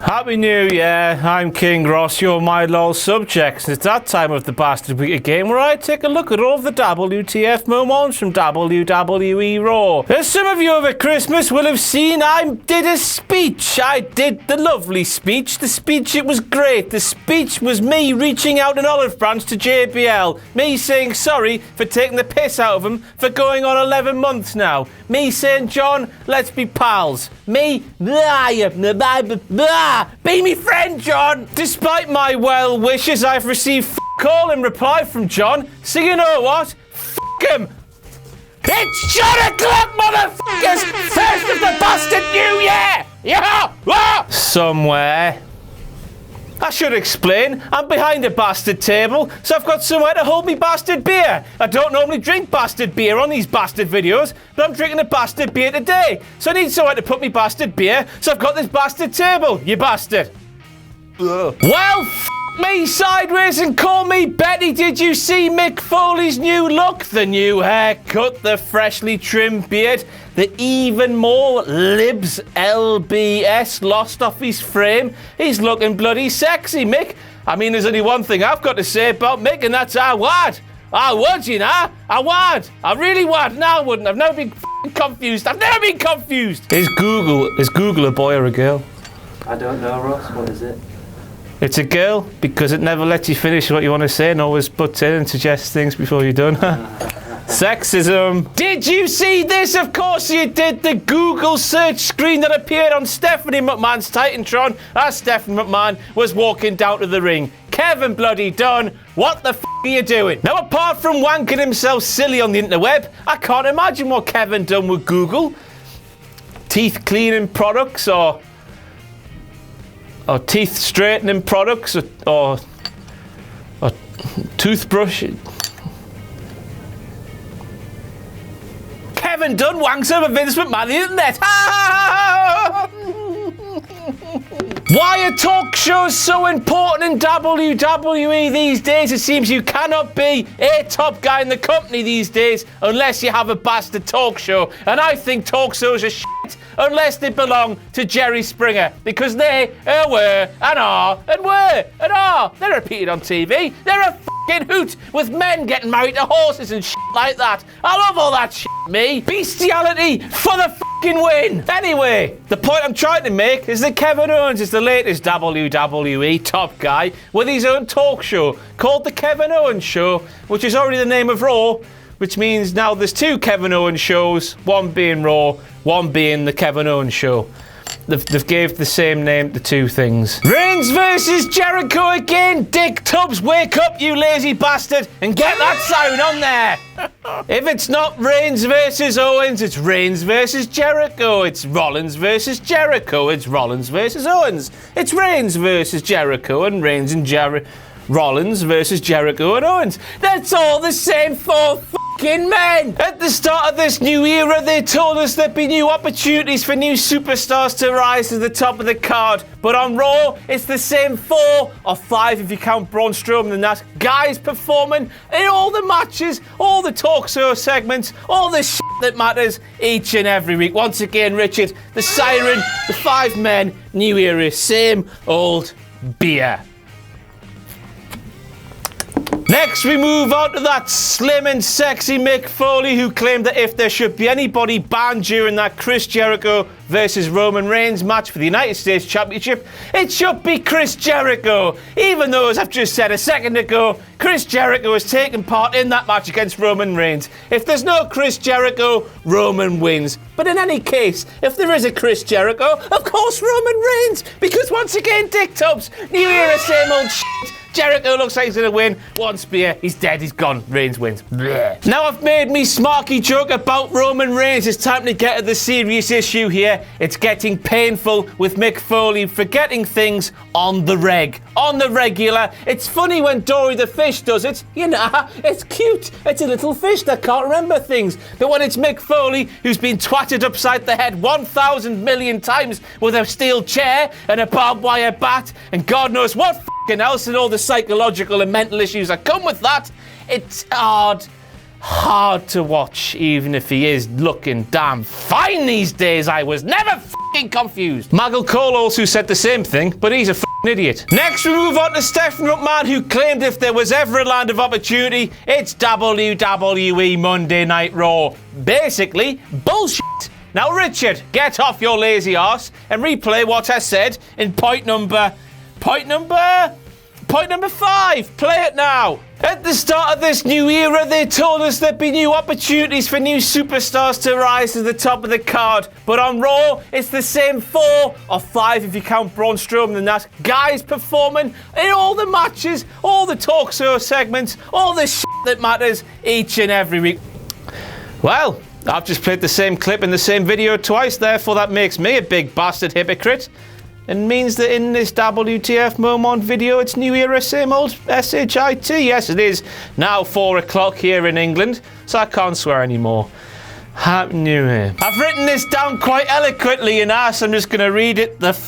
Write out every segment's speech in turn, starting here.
Happy New Year, I'm King Ross, you're my LOL subjects. It's that time of the Bastard Week again where I take a look at all of the WTF moments from WWE Raw. As some of you over Christmas will have seen, I did a speech. I did the lovely speech. The speech, it was great. The speech was me reaching out an olive branch to JBL. Me saying sorry for taking the piss out of him for going on 11 months now. Me saying, John, let's be pals. Me, be me friend, John! Despite my well wishes, I've received all in reply from John, so you know what? Him! It's John o'clock, motherfuckers! First of the bastard New Year! Yeah! Somewhere. I should explain, I'm behind a bastard table, so I've got somewhere to hold me bastard beer. I don't normally drink bastard beer on these bastard videos, but I'm drinking a bastard beer today. So I need somewhere to put me bastard beer, so I've got this bastard table, you bastard. Ugh. Well, me sideways and call me Betty. Did you see Mick Foley's new look? The new haircut, the freshly trimmed beard, the even more libs LBS lost off his frame. He's looking bloody sexy, Mick. I mean, there's only one thing I've got to say about Mick, and that's I would. I would, you know? I would. I really would. No, I wouldn't. I've never been confused. I've never been confused. Is Google a boy or a girl? I don't know, Ross. What is it? It's a girl because it never lets you finish what you want to say and always butts in and suggests things before you're done. Sexism. Did you see this? Of course you did. The Google search screen that appeared on Stephanie McMahon's Titantron as Stephanie McMahon was walking down to the ring. Kevin bloody Dunn, what the f*** are you doing? Now, apart from wanking himself silly on the interweb, I can't imagine what Kevin Dunn would Google. Teeth cleaning products or teeth straightening products, or toothbrush. Kevin Dunn wanks over Vince McMahon on the internet. Why are talk shows so important in WWE these days? It seems you cannot be a top guy in the company these days unless you have a bastard talk show. And I think talk shows are shit unless they belong to Jerry Springer, because they were and are and were and are. They're repeated on TV. They're a fucking hoot with men getting married to horses and shit like that. I love all that shit, me. Bestiality for the fucking win. Anyway, the point I'm trying to make is that Kevin Owens is the latest WWE top guy with his own talk show called The Kevin Owens Show, which is already the name of Raw, which means now there's two Kevin Owens shows, one being Raw, one being The Kevin Owens Show. They've gave the same name to two things. Reigns versus Jericho again. Dick Tubbs, wake up, you lazy bastard, and get that siren on there. If it's not Reigns versus Owens, it's Reigns versus Jericho. It's Rollins versus Jericho. It's Rollins versus Owens. It's Reigns versus Jericho and Reigns and Rollins versus Jericho and Owens. That's all the same four fucking men. At the start of this new era, they told us there'd be new opportunities for new superstars to rise to the top of the card. But on Raw, it's the same 4 or 5 if you count Braun Strowman and that, guys performing in all the matches, all the talk show segments, all the shit that matters each and every week. Once again, Richard, the siren, the 5 men, new era, same old beer. Next, we move on to that slim and sexy Mick Foley, who claimed that if there should be anybody banned during that Chris Jericho versus Roman Reigns match for the United States Championship, it should be Chris Jericho. Even though, as I've just said a second ago, Chris Jericho has taken part in that match against Roman Reigns. If there's no Chris Jericho, Roman wins. But in any case, if there is a Chris Jericho, of course Roman Reigns, because once again, Dick Tubbs, new era, same old shit. Jericho looks like he's going to win. One spear, he's dead, he's gone. Reigns wins. Blech. Now I've made me smarky joke about Roman Reigns. It's time to get to the serious issue here. It's getting painful with Mick Foley forgetting things on the regular. It's funny when Dory the fish does it. You know, it's cute. It's a little fish that can't remember things. But when it's Mick Foley, who's been twatted upside the head 1,000 million times with a steel chair and a barbed wire bat and God knows what else and all the psychological and mental issues that come with that, it's hard to watch, even if he is looking damn fine these days. I was never fucking confused. Maggle Cole also said the same thing, but he's a fucking idiot. Next, we move on to Stephanie McMahon, who claimed if there was ever a land of opportunity, it's WWE Monday Night Raw. Basically, bullshit. Now, Richard, get off your lazy arse and replay what I said in point number 5. Play it now. At the start of this new era, they told us there'd be new opportunities for new superstars to rise to the top of the card. But on Raw, it's the same 4 or 5 if you count Braun Strowman and that. Guys performing in all the matches, all the talk show segments, all the shit that matters each and every week. Well, I've just played the same clip in the same video twice, therefore that makes me a big bastard hypocrite. And means that in this WTF Moment video, it's new era, same old SHIT. Yes, it is now 4 o'clock here in England, so I can't swear anymore. Happy New Year. I've written this down quite eloquently, and so I'm just going to read it the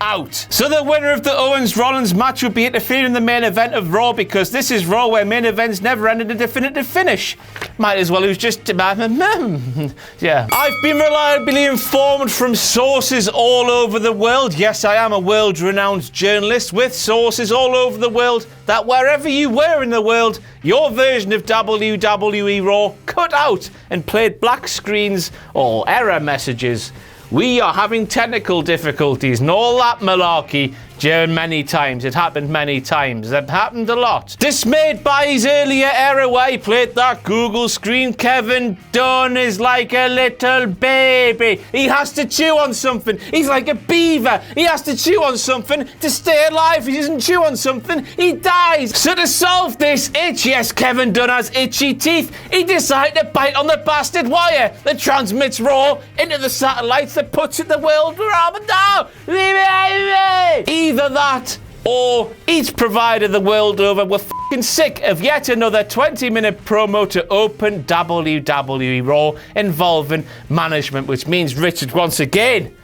out. So the winner of the Owens-Rollins match will be interfering in the main event of Raw, because this is Raw where main events never end in a definitive finish. Might as well, it was just... yeah. I've been reliably informed from sources all over the world. Yes, I am a world-renowned journalist with sources all over the world, that wherever you were in the world, your version of WWE Raw cut out and played black screens or error messages. We are having technical difficulties and all that malarkey during many times. It happened many times. It happened a lot. Dismayed by his earlier error where he played that Google screen, Kevin Dunn is like a little baby. He has to chew on something. He's like a beaver. He has to chew on something to stay alive. If he doesn't chew on something, he dies. So to solve this itch, yes, Kevin Dunn has itchy teeth, he decided to bite on the bastard wire that transmits Raw into the satellites that puts it the world around down. Either that, or each provider the world over were fucking sick of yet another 20-minute promo to open WWE Raw involving management, which means Richard once again.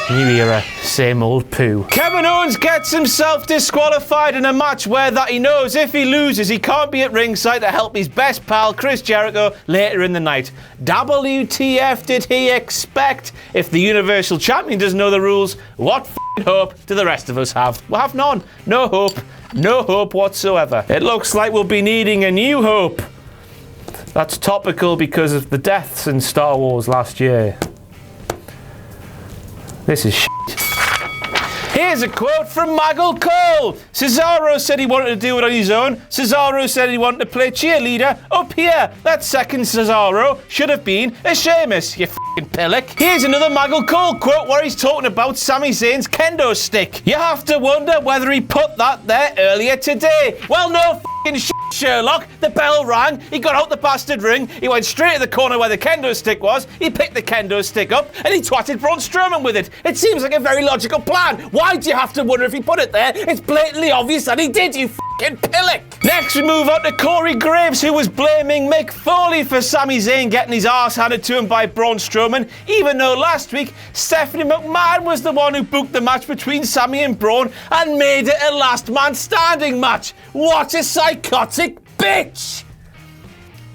New era, same old poo. Kevin Owens gets himself disqualified in a match where that he knows if he loses, he can't be at ringside to help his best pal Chris Jericho later in the night. WTF did he expect? If the Universal Champion doesn't know the rules, what f***ing hope do the rest of us have? We'll have none. No hope. No hope whatsoever. It looks like we'll be needing a new hope. That's topical because of the deaths in Star Wars last year. This is shit. Here's a quote from Maggle Cole. Cesaro said he wanted to do it on his own. Cesaro said he wanted to play cheerleader up here. That second Cesaro should have been a Sheamus, you f***ing pillock. Here's another Maggle Cole quote where he's talking about Sami Zayn's kendo stick. You have to wonder whether he put that there earlier today. Well, no f***ing shit, Sherlock. The bell rang, he got out the bastard ring, he went straight to the corner where the kendo stick was, he picked the kendo stick up, and he twatted Braun Strowman with it. It seems like a very logical plan. Why do you have to wonder if he put it there? It's blatantly obvious that he did, you f***ing pillock. Next, we move on to Corey Graves, who was blaming Mick Foley for Sami Zayn getting his arse handed to him by Braun Strowman, even though last week, Stephanie McMahon was the one who booked the match between Sami and Braun and made it a last man standing match. What a psychotic bitch!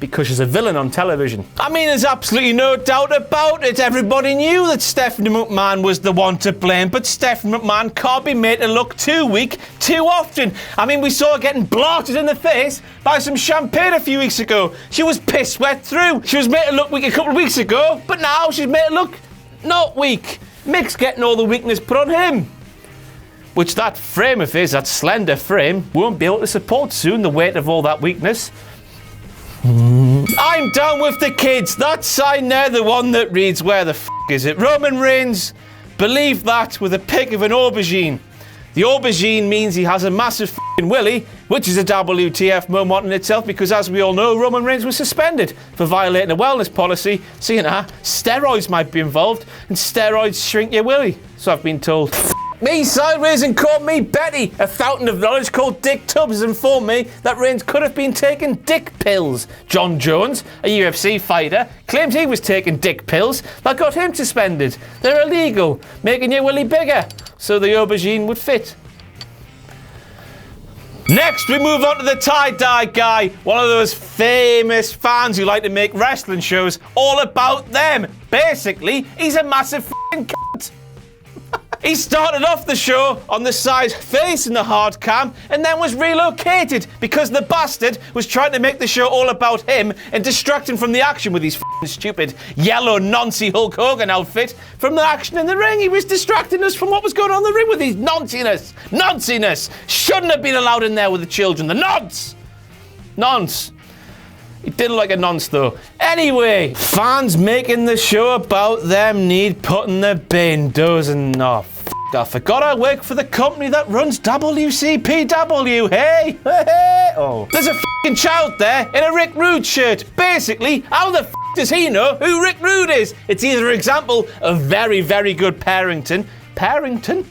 Because she's a villain on television. I mean, there's absolutely no doubt about it. Everybody knew that Stephanie McMahon was the one to blame, but Stephanie McMahon can't be made to look too weak too often. I mean, we saw her getting blarted in the face by some champagne a few weeks ago. She was piss wet through. She was made to look weak a couple of weeks ago, but now she's made to look not weak. Mick's getting all the weakness put on him. Which that frame of his, that slender frame, won't be able to support soon, the weight of all that weakness. I'm done with the kids. That sign there, the one that reads, where the f*** is it? Roman Reigns, believe that, with a pic of an aubergine. The aubergine means he has a massive f***ing willy, which is a WTF moment in itself, because as we all know, Roman Reigns was suspended for violating a wellness policy, so steroids might be involved, and steroids shrink your willy, so I've been told. Me sideways and called me Betty. A fountain of knowledge called Dick Tubbs informed me that Reigns could have been taking dick pills. John Jones, a UFC fighter, claimed he was taking dick pills that got him suspended. They're illegal, making your willy bigger, so the aubergine would fit. Next, we move on to the tie-dye guy, one of those famous fans who like to make wrestling shows all about them. Basically, he's a massive f***ing cunt. He started off the show on the side facing the hard cam and then was relocated because the bastard was trying to make the show all about him and distracting from the action with his f***ing stupid yellow noncy Hulk Hogan outfit from the action in the ring. He was distracting us from what was going on in the ring with his nonciness. Shouldn't have been allowed in there with the children. The nonce. He did look like a nonce though. Anyway, fans making the show about them need putting the bin, doesn't off. I forgot I work for the company that runs WCPW. Hey. Oh. There's a f***ing child there in a Rick Rude shirt. Basically, how the f*** does he know who Rick Rude is? It's either an example of very, very good parenting. Parenting.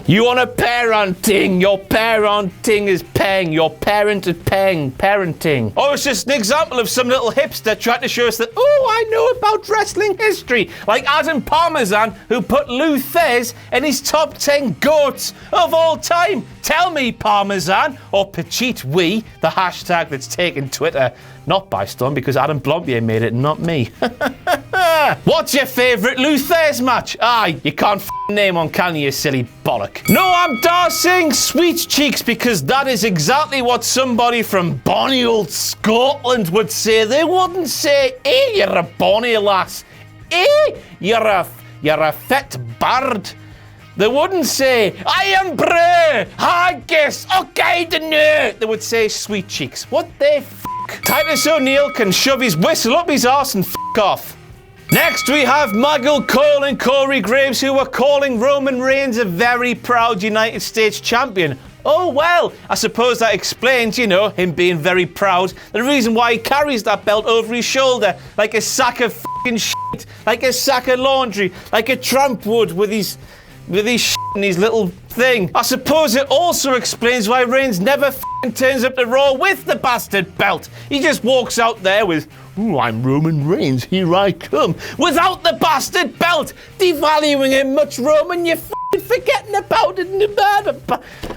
You want a parenting. Your parenting is paying. Your parent is paying. Parenting. Oh, it's just an example of some little hipster trying to show us that, oh, I know about wrestling history. Like Adam Parmesan, who put Lou Thez in his top 10 goats of all time. Tell me, Parmesan, or Petite Oui, the hashtag that's taken Twitter not by storm because Adam Blompier made it, not me. What's your favourite Lou Thez match? Aye, you can't name one, can you silly bollock? No, I'm dancing sweet cheeks because that is exactly what somebody from bonny old Scotland would say. They wouldn't say, eh, you're a bonny lass. Eh, you're a fit bird. They wouldn't say, I am brave, haggis, okay, dunno. They would say sweet cheeks. What the f***? Titus O'Neil can shove his whistle up his arse and f*** off. Next we have Michael Cole and Corey Graves, who are calling Roman Reigns a very proud United States champion. Oh well, I suppose that explains, him being very proud. The reason why he carries that belt over his shoulder like a sack of f***ing shit, like a sack of laundry, like a tramp would with his shit and his little thing. I suppose it also explains why Reigns never f***ing turns up to Raw with the bastard belt. He just walks out there with, ooh, I'm Roman Reigns, here I come, without the bastard belt, devaluing him much, Roman, you f***ing forgetting about it.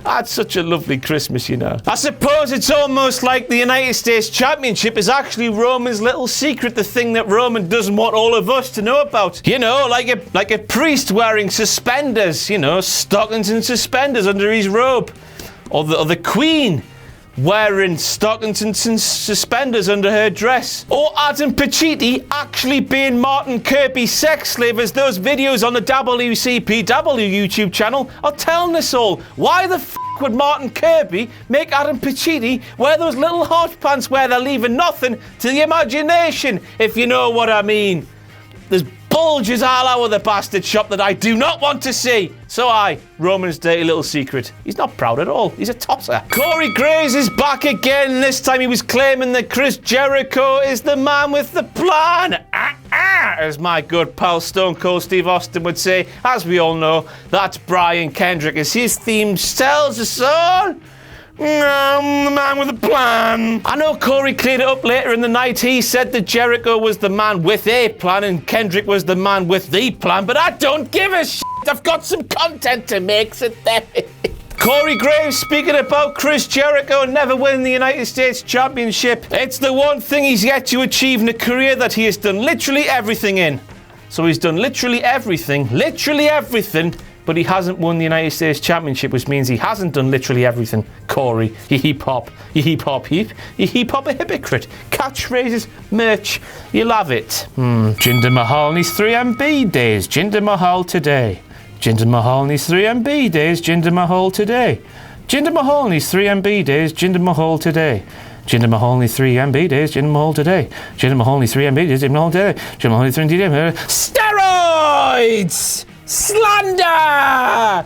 I had such a lovely Christmas, I suppose it's almost like the United States Championship is actually Roman's little secret, the thing that Roman doesn't want all of us to know about. Like a priest wearing suspenders, stockings and suspenders under his robe. Or the Queen wearing stockings and suspenders under her dress. Or Adam Pacitti actually being Martin Kirby's sex slave, as those videos on the WCPW YouTube channel are telling us all. Why the f*** would Martin Kirby make Adam Pacitti wear those little hot pants where they're leaving nothing to the imagination, if you know what I mean? There's bulges all over the bastard shop that I do not want to see. So Roman's dirty little secret. He's not proud at all. He's a tosser. Corey Graves is back again. This time he was claiming that Chris Jericho is the man with the plan. As my good pal Stone Cold Steve Austin would say. As we all know, that's Brian Kendrick. As his theme tells us on. I'm the man with a plan. I know Corey cleared it up later in the night. He said that Jericho was the man with a plan and Kendrick was the man with the plan, but I don't give a shit. I've got some content to make, so there it is. Corey Graves speaking about Chris Jericho never winning the United States Championship. It's the one thing he's yet to achieve in a career that he has done literally everything in. So he's done literally everything, but he hasn't won the United States Championship, which means he hasn't done literally everything. Corey, you heap hop a hypocrite. Catchphrases, merch, you love it. Jinder Mahal needs 3 MB days. Jinder Mahal today. Jinder Mahal needs 3 MB days. Jinder Mahal today. Jinder Mahal needs 3 MB days. Jinder Mahal today. Jinder Mahal needs 3 MB days. Jinder Mahal today. Jinder Mahal needs 3 MB days. Jinder Mahal today. Jinder Mahal needs 3 MB days. Steroids! Slander!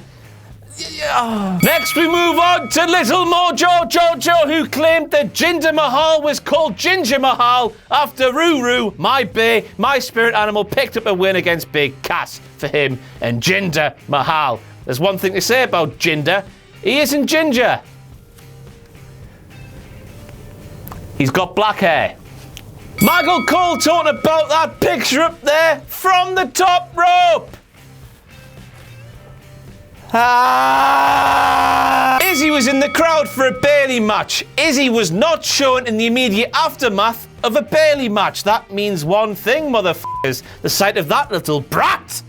Next we move on to Little Mojo, who claimed that Jinder Mahal was called Ginger Mahal after Ruru, my bae, my spirit animal, picked up a win against Big Cass for him and Jinder Mahal. There's one thing to say about Jinder. He isn't ginger. He's got black hair. Michael Cole talking about that picture up there from the top rope. Izzy was in the crowd for a Bayley match. Izzy was not shown in the immediate aftermath of a Bailey match. That means one thing, motherfuckers. The sight of that little brat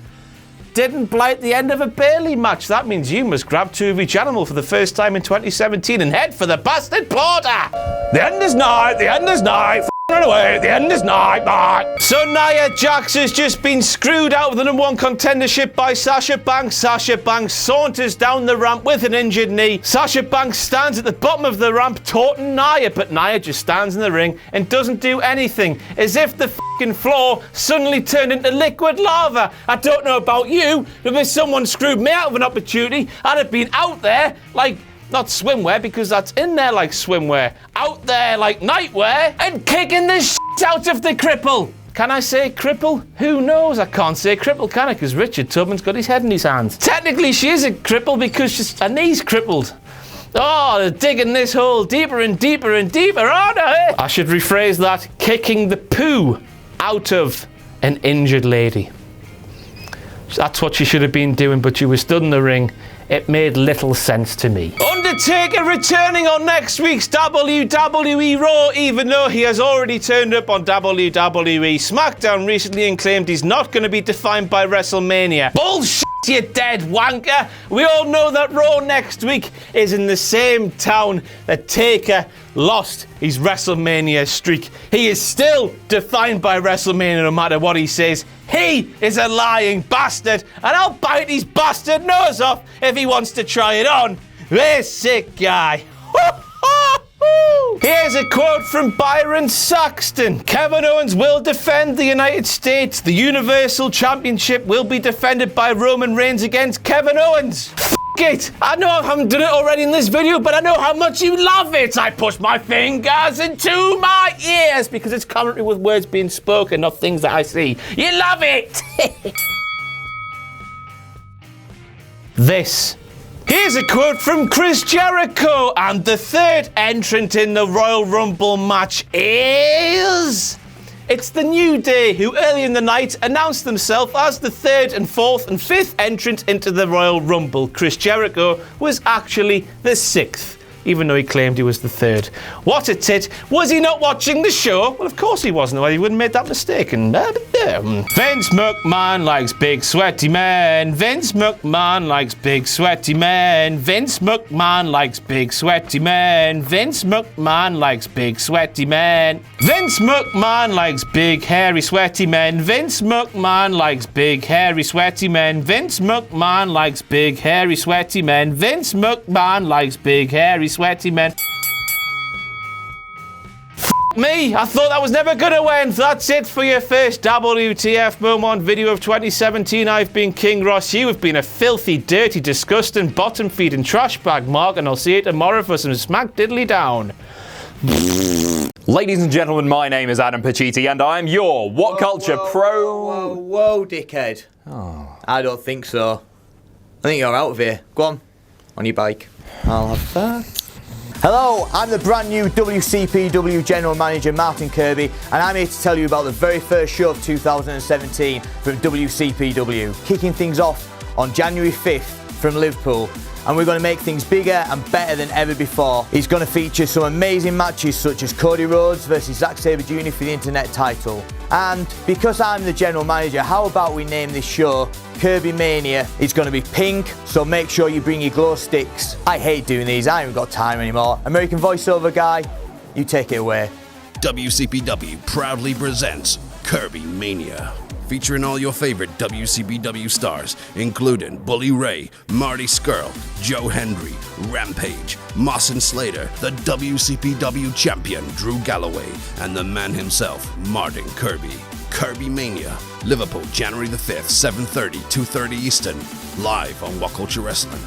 didn't blight the end of a Bailey match. That means you must grab two of each animal for the first time in 2017 and head for the bastard border. The end is nigh, the end is nigh. Run away, the end is nigh, bye. So Nia Jax has just been screwed out of the #1 contendership by Sasha Banks. Sasha Banks saunters down the ramp with an injured knee. Sasha Banks stands at the bottom of the ramp taunting Nia, but Nia just stands in the ring and doesn't do anything, as if the fucking floor suddenly turned into liquid lava. I don't know about you, but if someone screwed me out of an opportunity, I'd have been out there like, not swimwear, because that's in there like swimwear. Out there like nightwear and kicking the shit out of the cripple. Can I say cripple? Who knows? I can't say cripple, can I? Because Richard Tubman's got his head in his hands. Technically, she is a cripple because her knee's crippled. Oh, they're digging this hole deeper and deeper and deeper, aren't they? I should rephrase that. Kicking the poo out of an injured lady. That's what she should have been doing, but she was stood in the ring. It made little sense to me. Undertaker returning on next week's WWE Raw, even though he has already turned up on WWE SmackDown recently and claimed he's not going to be defined by WrestleMania. Bullshit, you dead wanker! We all know that Raw next week is in the same town that Taker lost his WrestleMania streak. He is still defined by WrestleMania no matter what he says. He is a lying bastard, and I'll bite his bastard nose off if he wants to try it on. This sick guy. Here's a quote from Byron Saxton. Kevin Owens will defend the United States. The Universal Championship will be defended by Roman Reigns against Kevin Owens. It. I know I haven't done it already in this video, but I know how much you love it. I push my fingers into my ears because it's commentary with words being spoken, not things that I see. You love it. This. Here's a quote from Chris Jericho, and the third entrant in the Royal Rumble match is... It's the New Day, who early in the night announced themselves as the third and fourth and fifth entrant into the Royal Rumble. Chris Jericho was actually the sixth, even though he claimed he was the third. What a tit. Was he not watching the show? Well, of course he wasn't, or he wouldn't have made that mistake. And Vince McMahon likes big sweaty men. Vince McMahon likes big sweaty men. Vince McMahon likes big sweaty men. Vince McMahon likes big sweaty men. Vince McMahon likes big hairy sweaty men. Vince McMahon likes big hairy sweaty men. Vince McMahon likes big hairy sweaty men. Vince McMahon likes big hairy sweaty men. Me, I thought that was never gonna win. That's it for your first WTF Moment video of 2017. I've been King Ross. You have been a filthy, dirty, disgusting, bottom-feeding trash bag, Mark, and I'll see you tomorrow for some smack diddly down. Ladies and gentlemen, my name is Adam Pacitti and I'm your WhatCulture Pro... Whoa, dickhead. Oh. I don't think so. I think you're out of here. Go on your bike. I'll have that. Hello, I'm the brand new WCPW General Manager Martin Kirby, and I'm here to tell you about the very first show of 2017 from WCPW. Kicking things off on January 5th from Liverpool, and we're going to make things bigger and better than ever before. It's going to feature some amazing matches such as Cody Rhodes versus Zack Sabre Jr. for the Internet title. And because I'm the General Manager, how about we name this show Kirby Mania? It's going to be pink, so make sure you bring your glow sticks. I hate doing these, I haven't got time anymore. American voiceover guy, you take it away. WCPW proudly presents Kirby Mania, featuring all your favorite WCPW stars, including Bully Ray, Marty Scurll, Joe Hendry, Rampage, Moss and Slater, the WCPW champion Drew Galloway, and the man himself, Martin Kirby. Kirby Mania, Liverpool, January the 5th, 7:30, 2:30 Eastern, live on WhatCulture Wrestling.